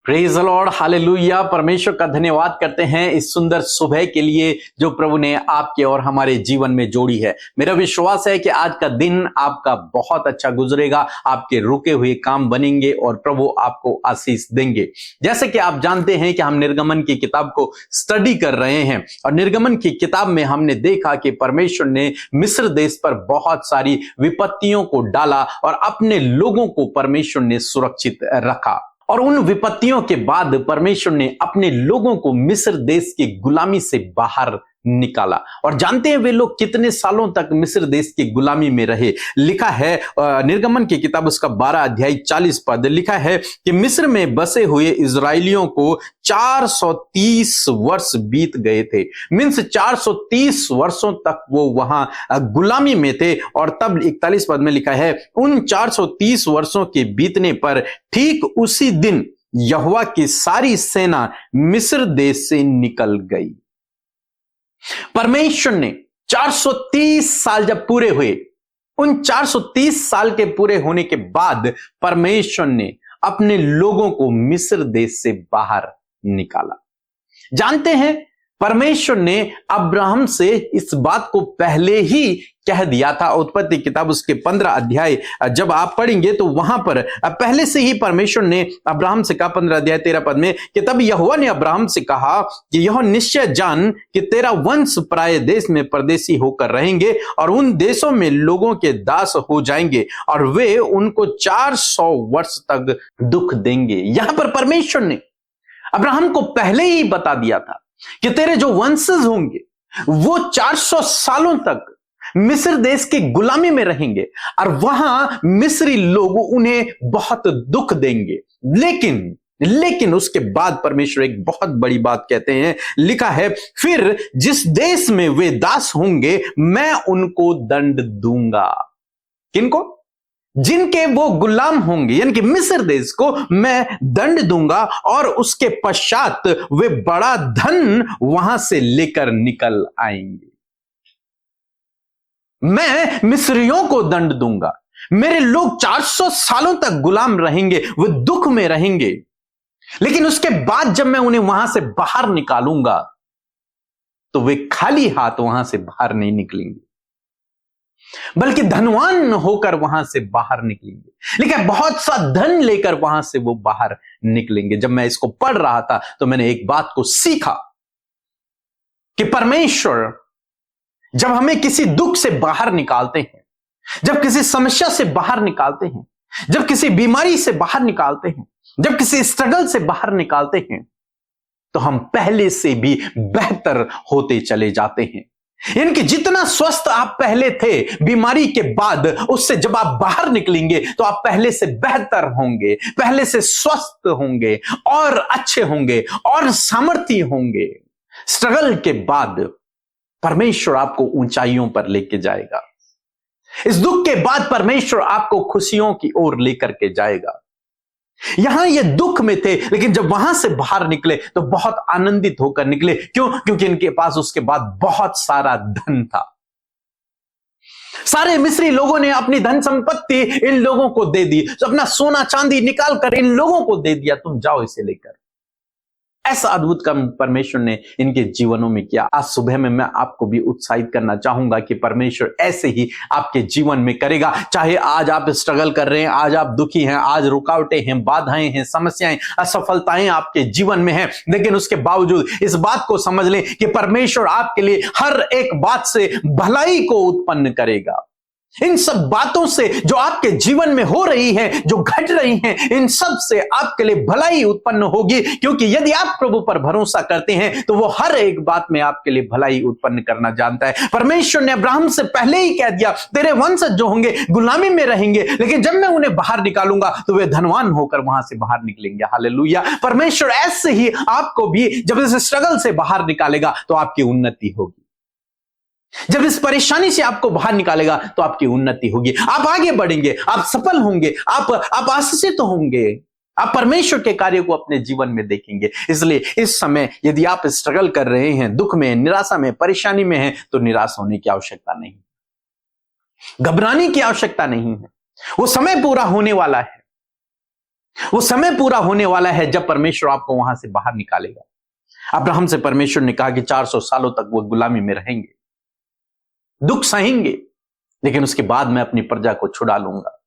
Praise the Lord, hallelujah. परमेश्वर का धन्यवाद करते हैं इस सुंदर सुबह के लिए जो प्रभु ने आपके और हमारे जीवन में जोड़ी है। मेरा विश्वास है कि आज का दिन आपका बहुत अच्छा गुजरेगा, आपके रुके हुए काम बनेंगे और प्रभु आपको आशीष देंगे। जैसे कि आप जानते हैं कि हम निर्गमन की किताब को स्टडी कर रहे हैं और निर्गमन की किताब में हमने देखा कि परमेश्वर ने मिस्र देश पर बहुत सारी विपत्तियों को डाला और अपने लोगों को परमेश्वर ने सुरक्षित रखा। और उन विपत्तियों के बाद परमेश्वर ने अपने लोगों को मिस्र देश की गुलामी से बाहर निकाला। और जानते हैं वे लोग कितने सालों तक मिस्र देश की गुलामी में रहे। लिखा है निर्गमन की किताब उसका 12 अध्याय 40 पद, लिखा है कि मिस्र में बसे हुए इजराइलियों को 430 वर्ष बीत गए थे। मीन्स 430 वर्षों तक वो वहां गुलामी में थे। और तब 41 पद में लिखा है उन 430 वर्षों के बीतने पर ठीक उसी दिन यहोवा की सारी सेना मिस्र देश से निकल गई। परमेश्वर ने 430 साल जब पूरे हुए, उन 430 साल के पूरे होने के बाद परमेश्वर ने अपने लोगों को मिस्र देश से बाहर निकाला। जानते हैं परमेश्वर ने अब्राहम से इस बात को पहले ही कह दिया था। उत्पत्ति किताब उसके 15 अध्याय जब आप पढ़ेंगे तो वहां पर पहले से ही परमेश्वर ने अब्राहम से कहा, 15 अध्याय 13 पद में, कि तब यहोवा ने अब्राहम से कहा कि यह निश्चय जान कि तेरा वंश पराये देश में परदेशी होकर रहेंगे और उन देशों में लोगों के दास हो जाएंगे और वे उनको 400 वर्ष तक दुख देंगे। यहां पर परमेश्वर ने अब्राहम को पहले ही बता दिया था कि तेरे जो वंशज होंगे वो 400 सालों तक मिस्र देश की गुलामी में रहेंगे और वहां मिस्री लोग उन्हें बहुत दुख देंगे। लेकिन उसके बाद परमेश्वर एक बहुत बड़ी बात कहते हैं। लिखा है फिर जिस देश में वे दास होंगे मैं उनको दंड दूंगा। किनको? जिनके वो गुलाम होंगे, यानी कि मिस्र देश को मैं दंड दूंगा और उसके पश्चात वे बड़ा धन वहां से लेकर निकल आएंगे। मैं मिस्रियों को दंड दूंगा। मेरे लोग 400 सालों तक गुलाम रहेंगे, वो दुख में रहेंगे, लेकिन उसके बाद जब मैं उन्हें वहां से बाहर निकालूंगा तो वे खाली हाथ वहां से बाहर नहीं निकलेंगे, बल्कि धनवान होकर वहां से बाहर निकलेंगे। लेकिन बहुत सा धन लेकर वहां से वो बाहर निकलेंगे। जब मैं इसको पढ़ रहा था तो मैंने एक बात को सीखा कि परमेश्वर जब हमें किसी दुख से बाहर निकालते हैं, जब किसी समस्या से बाहर निकालते हैं, जब किसी बीमारी से बाहर निकालते हैं, जब किसी स्ट्रगल से बाहर निकालते हैं, तो हम पहले से भी बेहतर होते चले जाते हैं। इनके जितना स्वस्थ आप पहले थे बीमारी के बाद, उससे जब आप बाहर निकलेंगे तो आप पहले से बेहतर होंगे, पहले से स्वस्थ होंगे और अच्छे होंगे और सामर्थ्य होंगे। स्ट्रगल के बाद परमेश्वर आपको ऊंचाइयों पर लेके जाएगा। इस दुख के बाद परमेश्वर आपको खुशियों की ओर लेकर के जाएगा। यहां ये दुख में थे, लेकिन जब वहां से बाहर निकले तो बहुत आनंदित होकर निकले। क्यों? क्योंकि इनके पास उसके बाद बहुत सारा धन था। सारे मिस्री लोगों ने अपनी धन संपत्ति इन लोगों को दे दी, तो अपना सोना चांदी निकाल कर इन लोगों को दे दिया, तुम जाओ इसे लेकर। ऐसा अद्भुत काम परमेश्वर ने इनके जीवनों में किया। आज सुबह में मैं आपको भी उत्साहित करना चाहूंगा कि परमेश्वर ऐसे ही आपके जीवन में करेगा। चाहे आज आप स्ट्रगल कर रहे हैं, आज आप दुखी हैं, आज रुकावटें हैं, बाधाएं हैं, समस्याएं, असफलताएं आपके जीवन में हैं, लेकिन उसके बावजूद इस बात को समझ लें कि परमेश्वर आपके लिए हर एक बात से भलाई को उत्पन्न करेगा। इन सब बातों से जो आपके जीवन में हो रही है, जो घट रही हैं, इन सब से आपके लिए भलाई उत्पन्न होगी, क्योंकि यदि आप प्रभु पर भरोसा करते हैं तो वो हर एक बात में आपके लिए भलाई उत्पन्न करना जानता है। परमेश्वर ने अब्राहम से पहले ही कह दिया, तेरे वंशज जो होंगे गुलामी में रहेंगे, लेकिन जब मैं उन्हें बाहर निकालूंगा तो वे धनवान होकर वहां से बाहर निकलेंगे। हालेलुया। परमेश्वर ऐसे ही आपको भी जब इस स्ट्रगल से बाहर निकालेगा तो आपकी उन्नति होगी। जब इस परेशानी से आपको बाहर निकालेगा तो आपकी उन्नति होगी, आप आगे बढ़ेंगे, आप सफल होंगे, आप आशीषित होंगे, आप परमेश्वर के कार्य को अपने जीवन में देखेंगे। इसलिए इस समय यदि आप स्ट्रगल कर रहे हैं, दुख में, निराशा में, परेशानी में हैं, तो निराश होने की आवश्यकता नहीं, घबराने की आवश्यकता नहीं है। वो समय पूरा होने वाला है। वो समय पूरा होने वाला है जब परमेश्वर आपको वहां से बाहर निकालेगा। अब्राहम से परमेश्वर ने कहा कि 400 सालों तक वो गुलामी में रहेंगे, दुख सहेंगे, लेकिन उसके बाद मैं अपनी प्रजा को छुड़ा लूंगा।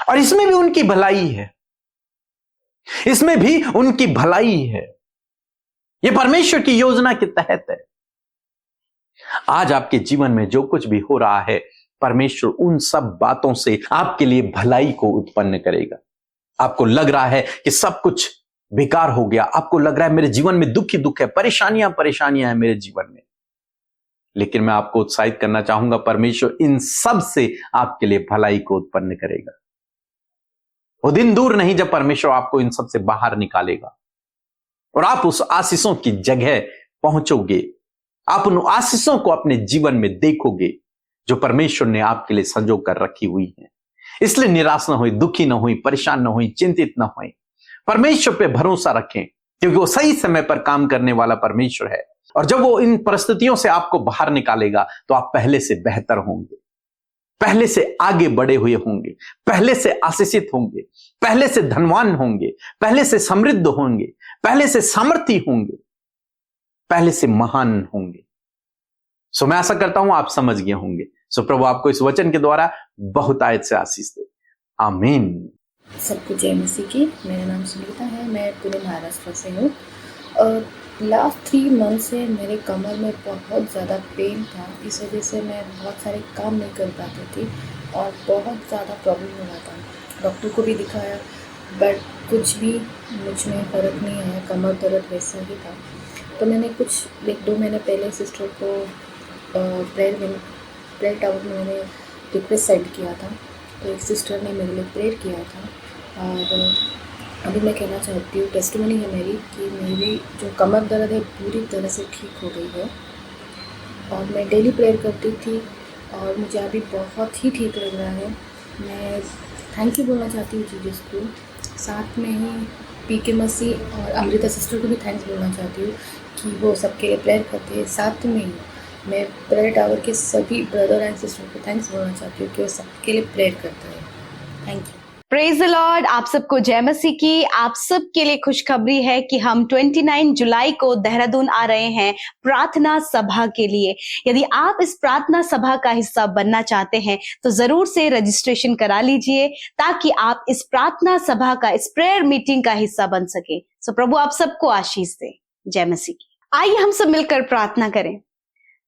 और इसमें भी उनकी भलाई है, इसमें भी उनकी भलाई है। यह परमेश्वर की योजना के तहत है। आज आपके जीवन में जो कुछ भी हो रहा है, परमेश्वर उन सब बातों से आपके लिए भलाई को उत्पन्न करेगा। आपको लग रहा है कि सब कुछ बेकार हो गया, आपको लग रहा है मेरे जीवन में दुख ही दुख है, परेशानियां हैं मेरे जीवन में, लेकिन मैं आपको उत्साहित करना चाहूंगा, परमेश्वर इन सब से आपके लिए भलाई को उत्पन्न करेगा। वो दिन दूर नहीं जब परमेश्वर आपको इन सब से बाहर निकालेगा और आप उस आशीषों की जगह पहुंचोगे। आप उन आशीषों को अपने जीवन में देखोगे जो परमेश्वर ने आपके लिए संजो कर रखी हुई है। इसलिए निराश ना होए, दुखी ना होए, परेशान ना होए, चिंतित ना होए। परमेश्वर पे भरोसा रखें, क्योंकि वो सही समय पर काम करने वाला परमेश्वर है। और जब वो इन परिस्थितियों से आपको बाहर निकालेगा तो आप पहले से बेहतर होंगे, पहले से आगे बढ़े हुए होंगे, पहले से आशीषित होंगे, पहले से धनवान होंगे, पहले से समृद्ध होंगे, पहले से सामर्थी होंगे, पहले से महान होंगे। सो मैं आशा करता हूं आप समझ गए होंगे। सो प्रभु आपको इस वचन के द्वारा बहुत आयत से आशीष दे। आमीन। सबको जय मसीह की। मेरा नाम सुनीता है, मैं पुणे महाराष्ट्र से हूँ। और लास्ट 3 मंथ से मेरे कमर में बहुत ज़्यादा पेन था। इस वजह से मैं बहुत सारे काम नहीं कर पाती थी और बहुत ज़्यादा प्रॉब्लम हो रहा था। डॉक्टर को भी दिखाया, बट कुछ भी मुझ में फ़र्क नहीं आया, कमर दर्द वैसा ही था। तो मैंने कुछ 1-2 महीने पहले सिस्टर को प्रेयर टावर में मैंने रिक्वेस्ट सेंड किया था, तो एक सिस्टर ने मेरे लिए प्रेयर किया था। और अभी मैं कहना चाहती हूँ, टेस्टिमनी है मेरी कि मेरी जो कमर दर्द है पूरी तरह से ठीक हो गई है। और मैं डेली प्रेयर करती थी और मुझे अभी बहुत ही ठीक लग रहा है। मैं थैंक यू बोलना चाहती हूँ जीसस को, साथ में ही पीके मसीह और अमृता सिस्टर को भी थैंक्स बोलना चाहती हूँ कि वो सबके लिए प्रेयर करते हैं। साथ में ही मैं प्रेयर टावर के सभी ब्रदर एंड सिस्टर को थैंक्स बोलना चाहती हूँ कि वो सबके लिए प्रेयर करता है। Thank you. Praise the Lord. आप सबको जय मसीह की। आप सबके लिए खुशखबरी है कि हम 29 जुलाई को देहरादून आ रहे हैं प्रार्थना सभा के लिए। यदि आप इस प्रार्थना सभा का हिस्सा बनना चाहते हैं तो जरूर से रजिस्ट्रेशन करा लीजिए, ताकि आप इस प्रार्थना सभा का, इस प्रेयर मीटिंग का हिस्सा बन सके। सो प्रभु आप सबको आशीष दे। जय मसीह की। आइए हम सब मिलकर प्रार्थना करें।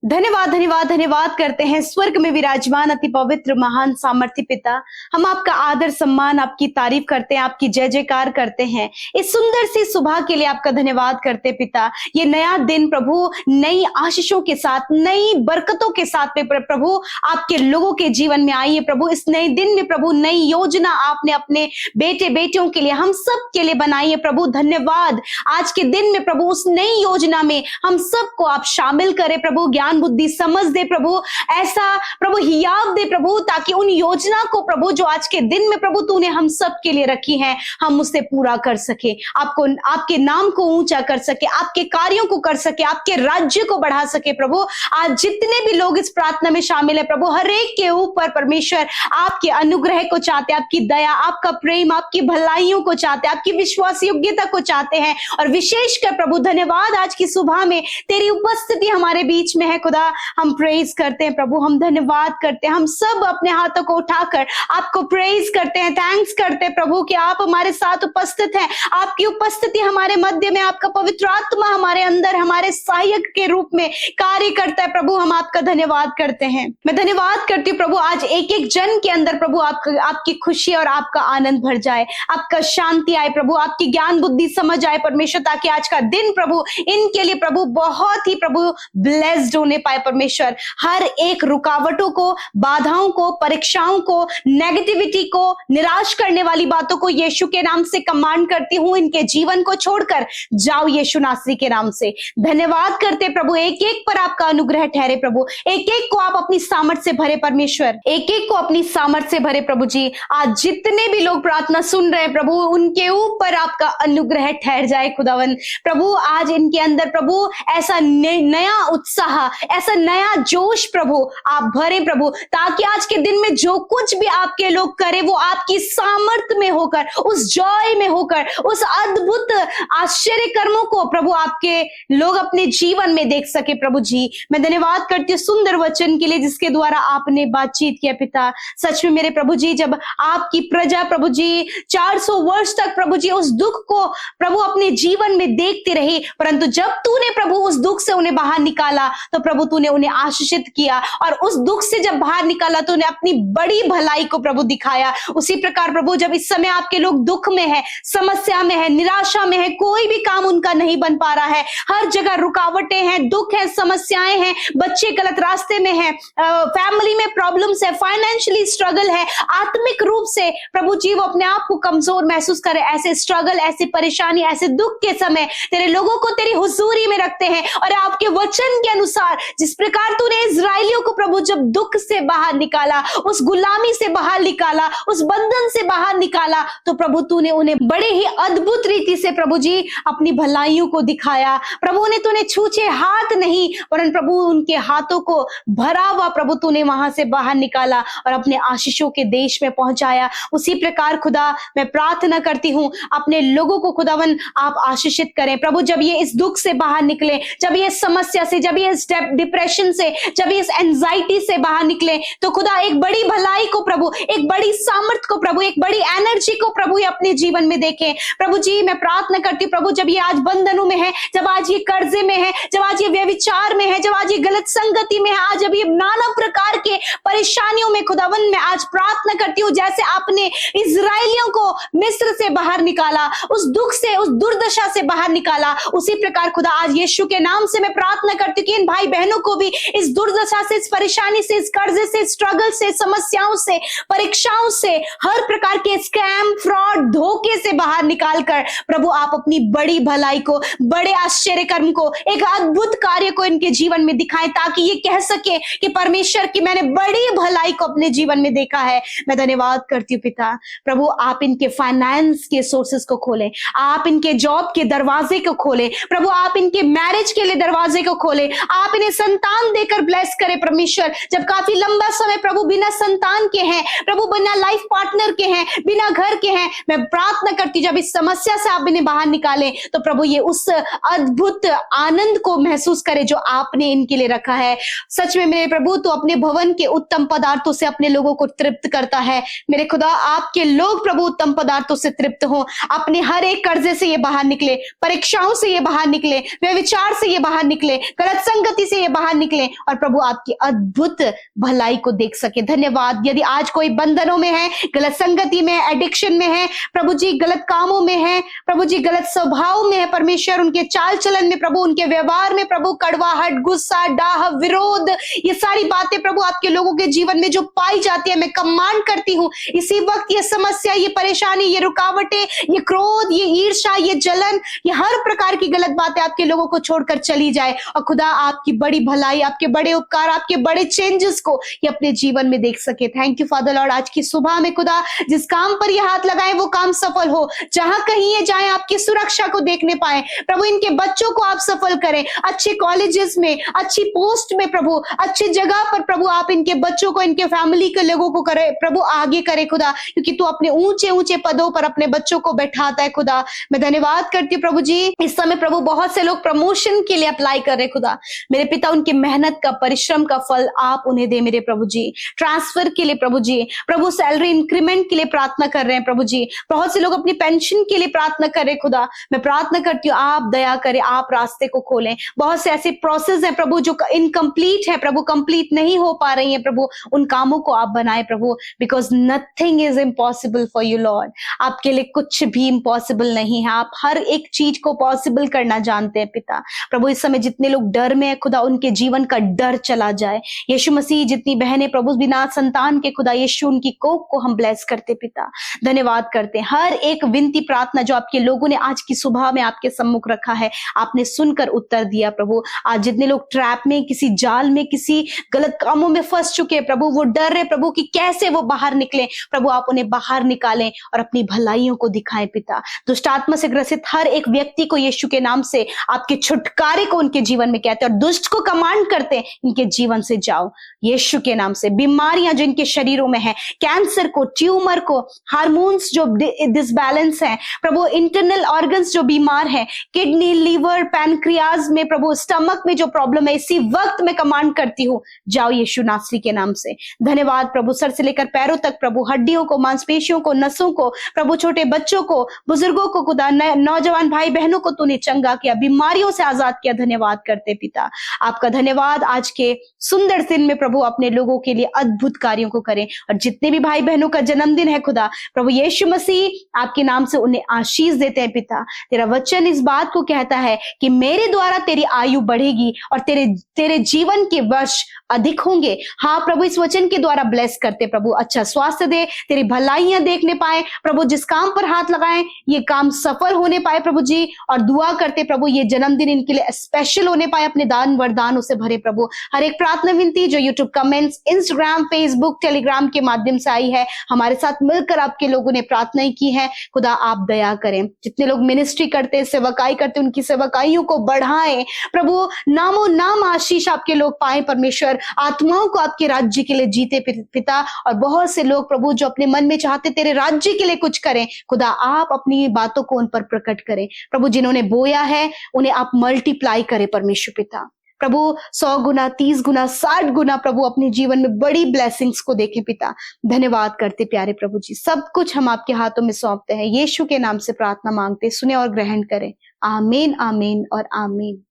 धन्यवाद धन्यवाद धन्यवाद करते हैं स्वर्ग में विराजमान अति पवित्र महान सामर्थ्य पिता। हम आपका आदर सम्मान, आपकी तारीफ करते हैं, आपकी जय जयकार करते हैं। इस सुंदर सी सुबह के लिए आपका धन्यवाद करते पिता। ये नया दिन प्रभु नई आशीषों के साथ, नई बरकतों के साथ में प्रभु आपके लोगों के जीवन में आई है प्रभु। इस नए दिन में प्रभु नई योजना आपने अपने बेटे बेटियों के लिए, हम सब के लिए बनाई है प्रभु। धन्यवाद। आज के दिन में प्रभु उस नई योजना में हम सबको आप शामिल करें प्रभु। ज्ञान बुद्धि समझ दे प्रभु, ऐसा प्रभु हियाव दे प्रभु, ताकि उन योजना को प्रभु जो आज के दिन में प्रभु तूने हम सब के लिए रखी है, हम उसे पूरा कर सके, आपको, आपके नाम को ऊंचा कर सके, आपके कार्यों को कर सके, आपके राज्य को बढ़ा सके प्रभु। आज जितने भी लोग इस प्रार्थना में शामिल है प्रभु, हर एक के ऊपर परमेश्वर आपके अनुग्रह को चाहते, आपकी दया, आपका प्रेम, आपकी भलाइयों को चाहते, आपकी विश्वास योग्यता को चाहते हैं। और विशेषकर प्रभु धन्यवाद, आज की सुबह में तेरी उपस्थिति हमारे बीच में है खुदा। हम प्रेज करते हैं प्रभु, हम धन्यवाद करते हैं। हम सब अपने हाथों को उठाकर आपको प्रेज करते हैं, थैंक्स करते हैं प्रभु कि आप हमारे साथ उपस्थित हैं। आपकी उपस्थिति हमारे मध्य में, आपका पवित्र आत्मा हमारे अंदर हमारे सहायक के रूप में कार्य करता है प्रभु। हम आपका धन्यवाद करते हैं। मैं धन्यवाद करती हूँ प्रभु, आज एक एक जन के अंदर प्रभु आपकी खुशी और आपका आनंद भर जाए, आपका शांति आए प्रभु, आपकी ज्ञान बुद्धि समझ आए परमेश्वर, ताकि आज का दिन प्रभु इनके लिए प्रभु बहुत ही प्रभु ब्लेस्ड होने पाए परमेश्वर। हर एक रुकावटों को, बाधाओं को, परीक्षाओं को, नेगेटिविटी को, निराश करने वाली बातों को यीशु के नाम से कमांड करती हूं, इनके जीवन को छोड़कर जाओ यीशु नासरी के नाम से। धन्यवाद करते प्रभु, एक एक पर आपका अनुग्रह ठहरे प्रभु, एक एक को आप अपनी सामर्थ से भरे परमेश्वर, एक एक को अपनी सामर्थ से भरे प्रभु जी। आज जितने भी लोग प्रार्थना सुन रहे हैं प्रभु, उनके ऊपर आपका अनुग्रह ठहर जाए खुदावन प्रभु। आज इनके अंदर प्रभु ऐसा नया उत्साह, ऐसा नया जोश प्रभु आप भरे प्रभु, ताकि आज के दिन में जो कुछ भी आपके लोग करें वो आपकी सामर्थ्य में होकर, उस जॉय में होकर, उस अद्भुत आश्चर्य कर्मों को प्रभु आपके लोग अपने जीवन में देख सके। प्रभु जी मैं धन्यवाद करती हूँ सुंदर वचन के लिए जिसके द्वारा आपने बातचीत किया पिता। सच में मेरे प्रभु जी, जब आपकी प्रजा प्रभु जी 400 वर्ष तक प्रभु जी उस दुख को प्रभु अपने जीवन में देखती रही, परंतु जब तूने प्रभु उस दुख से उन्हें बाहर निकाला तो प्रभु तूने उन्हें आशीषित किया, और उस दुख से जब बाहर निकाला तो उन्हें अपनी बड़ी भलाई को प्रभु दिखाया। उसी प्रकार प्रभु जब इस समय आपके लोग दुख में है, समस्या में है, निराशा में है, कोई भी काम उनका नहीं बन पा रहा है, हर जगह रुकावटें हैं, दुख है, समस्याएं हैं, बच्चे गलत रास्ते में हैं, फैमिली में प्रॉब्लम्स है, फाइनेंशियली स्ट्रगल है, आत्मिक रूप से प्रभु जी वो अपने आप को कमजोर महसूस करे, ऐसे स्ट्रगल, ऐसी परेशानी, ऐसे दुख के समय तेरे लोगों को तेरी हुजूरी में रखते हैं, और आपके वचन के अनुसार जिस प्रकार तूने इजराइलियों को प्रभु जब दुख से बाहर निकाला, उस गुलामी से बाहर निकाला, उस बंधन से बाहर निकाला, तो प्रभु तूने उन्हें बड़े ही अद्भुत रीति से प्रभु जी अपनी भलाइयों को दिखाया। प्रभु ने तूने छूछे हाथ नहीं, परंतु प्रभु उनके हाथों को भरा हुआ प्रभु तूने वहां से बाहर निकाला और अपने आशीषों के देश में पहुंचाया। उसी प्रकार खुदा मैं प्रार्थना करती हूं अपने लोगों को खुदावन आप आशीषित करें प्रभु। जब ये इस दुख से बाहर निकले, जब ये समस्या से, जब ये इस डिप्रेशन से, जब ये इस एंजाइटी से बाहर निकले, तो खुदा एक बड़ी भलाई को प्रभु, एक बड़ी सामर्थ को प्रभु, एक बड़ी एनर्जी को प्रभु ये अपने जीवन में देखें। प्रभु जी मैं प्रार्थना करती हूँ प्रभु, जब ये आज बंधनों में है, जब आज ये कर्जे में है, जब आज ये व्यभिचार में है, जब आज ये गलत संगति में है, आज जब ये नाना प्रकार के परेशानियों में खुदावन मैं आज प्रार्थना करती हूँ, जैसे आपने इजराइलियों को मिस्र से बाहर निकाला, उस दुख से, उस दुर्दशा से बाहर निकाला, उसी प्रकार खुदा आज यीशु के नाम से मैं प्रार्थना करती हूँ कि इन भाई बहनों को भी इस दुर्दशा से, इस परेशानी से, इस कर्जे से, स्ट्रगल से, समस्याओं से, परीक्षाओं से, हर प्रकार के स्कैम, फ्रॉड, धोखे से बाहर निकालकर प्रभु आप अपनी बड़ी भलाई को, बड़े आश्चर्य कर्म को, एक अद्भुत कार्य को इनके जीवन में दिखाएं, ताकि ये कह सके कि परमेश्वर की मैंने बड़ी भलाई को अपने जीवन में देखा है। मैं धन्यवाद करती हूँ पिता। प्रभु आप इनके फाइनेंस के सोर्सेस को खोलें, आप इनके जॉब के दरवाजे को खोलें प्रभु, आप इनके मैरिज के लिए दरवाजे को खोलें, आप इन्हें संतान देकर ब्लेस करें परमेश्वर। जब काफी लंबा समय प्रभु बिना संतान के हैं प्रभु, बिना लाइफ पार्टनर के हैं, बिना घर के हैं, मैं प्रार्थना करती हूँ जब इस समस्या से आप इन्हें बाहर निकालें तो प्रभु ये उस अद्भुत आनंद को महसूस करें जो आपने इनके लिए रखा है। सच में मेरे प्रभु तो अपने भवन के उत्तम पदार्थों से अपने लोगों को तृप्त करता है। मेरे खुदा आपके लोग प्रभु उत्तम पदार्थों से तृप्त हो, अपने हर एक कर्जे से ये बाहर निकले, परीक्षाओं से ये बाहर निकले, व्यभिचार से ये बाहर निकले, गलत संगति से ये बाहर निकले, और प्रभु आपकी अद्भुत भलाई को देख सके। धन्यवाद। यदि आज कोई बंधनों में है, गलत संगति में, एडिक्शन में है प्रभु जी, गलत कामों में है प्रभु जी, गलत स्वभाव में है परमेश्वर, उनके चाल चलन में प्रभु, उनके व्यवहार में प्रभु, कड़वाहट, गुस्सा, डाह, विरोध, ये सारी बातें प्रभु आपके लोगों के जीवन में जो पाई जाती है, मैं कमांड करती हूँ इसी वक्त ये समस्या, ये परेशानी, ये रुकावटें, ये क्रोध, ये ईर्ष्या, ये जलन, ये हर प्रकार की गलत बातें आपके लोगों को छोड़कर चली जाए, और खुदा आपकी बड़ी भलाई, आपके बड़े उपकार, आपके बड़े चेंजेस को ये अपने जीवन में देख सके। Thank you father Lord. आज की सुबह में खुदा जिस काम पर ये हाथ लगाए वो काम सफल हो, जहां कहीं ये जाए आपकी सुरक्षा को देखने पाए प्रभु, इनके बच्चों को आप सफल करें, अच्छे कॉलेजेस में, अच्छी पोस्ट में प्रभु, अच्छी जगह पर प्रभु आप इनके बच्चों को, इनके फैमिली के लोगों को करे प्रभु, आगे करे खुदा, क्योंकि तू अपने ऊंचे ऊंचे पदों पर अपने बच्चों को बैठाता है खुदा। मैं धन्यवाद करती हूँ प्रभु जी। इस समय प्रभु बहुत से लोग प्रमोशन के लिए अप्लाई कर रहे खुदा, मेरे पिता उनकी मेहनत का, परिश्रम का फल आप उन्हें दे मेरे प्रभु जी। ट्रांसफर के लिए प्रभु जी, प्रभु सैलरी इंक्रीमेंट के लिए प्रार्थना कर रहे हैं प्रभु जी, बहुत से लोग अपनी पेंशन के लिए प्रार्थना कर रहे खुदा। मैं प्रार्थना करती हूँ आप दया करें, आप रास्ते को खोलें। बहुत से ऐसे प्रोसेस हैं प्रभु जो इनकम्प्लीट है प्रभु, कंप्लीट नहीं हो पा रही है प्रभु, उन कामों को आप बनाए प्रभु, because nothing is impossible for you lord. आपके लिए कुछ भी इम्पॉसिबल नहीं है, आप हर एक चीज को पॉसिबल करना जानते हैं पिता। प्रभु इस समय जितने लोग डर में है खुदा, उनके जीवन का डर चला जाए। यीशु मसीह जितनी बहनें प्रभु बिना संतान के खुदा, यीशु उनकी कोख को हम ब्लेस करते पिता, धन्यवाद करते हैं। हर एक विनती प्रार्थना जो आपके लोगों ने आज की सुबह में आपके सम्मुख रखा है, आपने सुनकर उत्तर दिया प्रभु। आज जितने लोग ट्रैप में, किसी जाल में, किसी गलत कामों में फंस चुके हैं प्रभु, वो डर रहे प्रभु कि कैसे वो बाहर निकले, प्रभु आप उन्हें बाहर निकालें और अपनी भलाइयों को दिखाएं पिता। दुष्ट आत्मा से ग्रसित हर एक व्यक्ति को यीशु के नाम से आपके छुटकारे को उनके जीवन में कहते हैं, और दुष्ट दुष्ट को कमांड करते हैं, इनके जीवन से जाओ यीशु के नाम से। बीमारियां जो इनके शरीरों में है, कैंसर को, ट्यूमर को, हार्मोन्स जो डिसबैलेंस है प्रभु, इंटरनल ऑर्गन्स जो बीमार है, किडनी, लीवर, पैनक्रियाज में प्रभु, स्टमक में जो प्रॉब्लम है, इसी वक्त मैं कमांड करती हूँ जाओ यीशु नासरी के नाम से। धन्यवाद प्रभु, सर से लेकर पैरों तक प्रभु, हड्डियों को, मांसपेशियों को, नसों को प्रभु, छोटे बच्चों को, बुजुर्गों को, खुदा नौजवान भाई बहनों को तूने चंगा किया, बीमारियों से आजाद किया। धन्यवाद करते पिता, आपका धन्यवाद। आज के सुंदर दिन में प्रभु अपने लोगों के लिए अद्भुत कार्यों को करें, और जितने भी भाई बहनों का जन्मदिन है खुदा प्रभु यीशु मसीह आपके नाम से उन्हें आशीष देते हैं पिता। तेरा वचन इस बात को कहता है कि मेरे द्वारा तेरी आयु बढ़ेगी और तेरे जीवन के वर्ष अधिक होंगे। हाँ प्रभु, इस वचन के द्वारा ब्लेस करते प्रभु, अच्छा स्वास्थ्य दे, तेरी भलाइयां देखने पाए प्रभु, जिस काम पर हाथ लगाएं ये काम सफल होने पाए प्रभु जी, और दुआ करते प्रभु ये जन्मदिन इनके लिए स्पेशल होने पाए, अपने दान वरदानों से भरे प्रभु। हर एक प्रार्थना विनती जो YouTube comments, Instagram, Facebook, Telegram के माध्यम से आई है, हमारे साथ मिलकर आपके लोगों ने प्रार्थनाएं की है, खुदा आप दया करें। जितने लोग मिनिस्ट्री करते, सेवकाई करते, उनकी सेवकाइयों को बढ़ाएं प्रभु, नामो नाम आशीष आपके लोग पाए परमेश्वर, आत्माओं को आपके राज्य के लिए जीते पिता। और बहुत से लोग प्रभु जो अपने मन में चाहते तेरे राज्य के लिए कुछ करें, खुदा आप अपनी बातों को उन पर प्रकट करें प्रभु। जिन्होंने बोया है उन्हें आप मल्टीप्लाई करें परमेश्वर पिता। प्रभु 100 गुना, 30 गुना, 60 गुना प्रभु अपने जीवन में बड़ी ब्लेसिंग्स को देखें पिता। धन्यवाद करते प्यारे प्रभु जी, सब कुछ हम आपके हाथों में सौंपते हैं, यीशु के नाम से प्रार्थना मांगते, सुने और ग्रहण करें। आमीन, आमीन और आमीन।